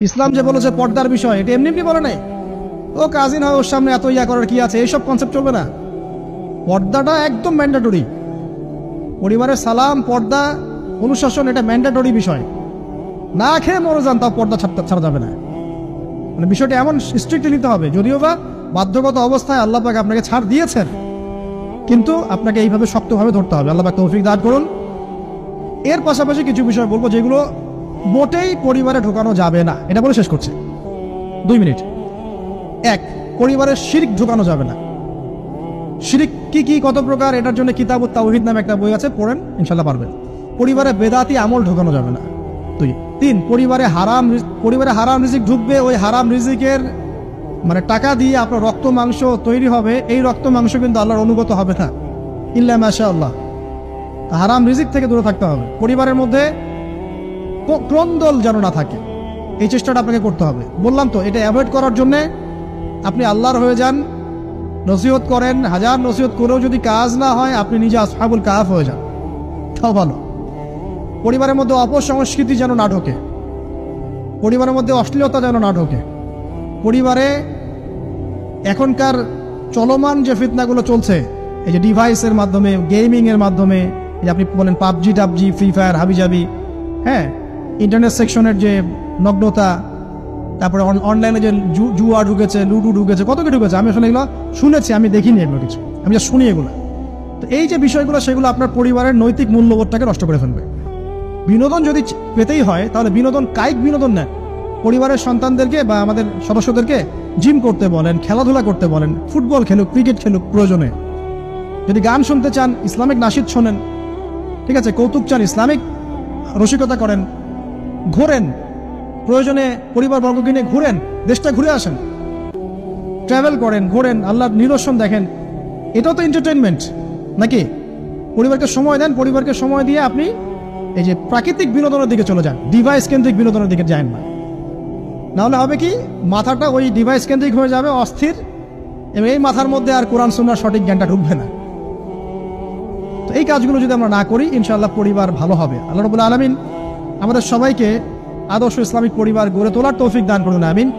ইসলাম যে বলেছে পর্দার বিষয়, এটা এমনি এমনি বলে নাই। ও কাজিন হয়, ওর সামনে এত ইয়া করার কি আছে, এইসব কনসেপ্ট চলবে না। পর্দাটা একদম ম্যান্ডেটরি। পরিবারের সালাম, পর্দা, অনুশাসন, এটা ম্যান্ডেটরি বিষয়। না খেয়ে মরে যান, তাও পর্দা ছাড়া যাবে না। মানে বিষয়টা এমন স্ট্রিক্টলি নিতে হবে, যদিও বা বাধ্যগত অবস্থায় আল্লাহ পাক আপনাকে ছাড় দিয়েছেন, কিন্তু আপনাকে এইভাবে শক্তভাবে ধরতে হবে। আল্লাহ পাক তৌফিক দান করুন। এর পাশাপাশি কিছু বিষয় বলবো যেগুলো মোটেই পরিবারে ঢোকানো যাবে না, এটা বলে শেষ করছে 2 মিনিট। 1, পরিবারের শিরক ঢোকানো যাবে না। শিরক কি কি, কত প্রকার, এটার জন্য কিতাবুত তাওহীদ নামে একটা বই আছে, পড়েন, ইনশাল্লাহ পারবেন। পরিবারে বেদাতি আমল ঢোকানো যাবে না। 2, 3, পরিবারে হারাম রিজিক ঢুকবে। ওই হারাম রিজিকের মানে টাকা দিয়ে আপনার রক্ত মাংস তৈরি হবে, এই রক্ত মাংস কিন্তু আল্লাহর অনুগত হবে না, ইল্লা মাশাআল্লাহ। হারাম রিজিক থেকে দূরে থাকতে হবে। পরিবারের মধ্যে ক্রন্দল যেন না থাকে, এই চেষ্টাটা আপনাকে করতে হবে। বললাম তো, এটা অ্যাভয়েড করার জন্য আপনি আল্লাহর হয়ে যান, নসিহত করেন, হাজার নসিহত করেও যদি কাজ না হয়, আপনি নিজে আসহাবুল কাহাফ হয়ে যান, তাও ভালো। পরিবারের মধ্যে অপসংস্কৃতি যেন না ঢোকে, পরিবারের মধ্যে অশ্লীলতা যেন না ঢোকে। পরিবারে এখনকার চলমান যে ফিতনাগুলো চলছে, এই যে ডিভাইসের মাধ্যমে, গেমিং এর মাধ্যমে, এই যে আপনি বলেন পাবজি টাবজি, ফ্রি ফায়ার, হাবিজাবি, হ্যাঁ, ইন্টারনেট সেকশনের যে নগ্নতা, তারপরে অনলাইনে যে জুয়া ঢুকেছে, লুডু ঢুকেছে, কত কি ঢুকেছে, আমি আসলে এগুলো শুনেছি, আমি দেখিনি এগুলো কিছু, আমি যা শুনি এগুলো। তো এই যে বিষয়গুলো, সেগুলো আপনার পরিবারের নৈতিক মূল্যবোধটাকে নষ্ট করে ফেলবে। বিনোদন যদি পেতেই হয়, তাহলে বিনোদন, কায়িক বিনোদন নেন। পরিবারের সন্তানদেরকে বা আমাদের সদস্যদেরকে জিম করতে বলেন, খেলাধুলা করতে বলেন, ফুটবল খেলুক, ক্রিকেট খেলুক প্রয়োজনে। যদি গান শুনতে চান, ইসলামিক নাশিদ শোনেন, ঠিক আছে, কৌতুক চান, ইসলামিক রসিকতা করেন, ঘোরেন, প্রয়োজনে পরিবারবর্গকে নিয়ে ঘুরেন, দেশটা ঘুরে আসেন, ট্রাভেল করেন, ঘোরেন, আল্লাহর নিদর্শন দেখেন, এটাও তো এন্টারটেনমেন্ট নাকি? পরিবারকে সময় দেন, পরিবারকে সময় দিয়ে আপনি এই যে প্রাকৃতিক বিনোদনের দিকে চলে যান, ডিভাইস কেন্দ্রিক বিনোদনের দিকে যান না। নাহলে হবে কি, মাথাটা ওই ডিভাইস কেন্দ্রিক হয়ে যাবে, অস্থির, এবং এই মাথার মধ্যে আর কোরআন সুন্নাহর সঠিক জ্ঞানটা ঢুকবে না। তো এই কাজগুলো যদি আমরা না করি, ইনশাআল্লাহ পরিবার ভালো হবে। আল্লাহ রাব্বুল আলামিন আমাদের সবাইকে আদর্শ ইসলামিক পরিবার গড়ে তোলার তৌফিক দান করুন, আমিন।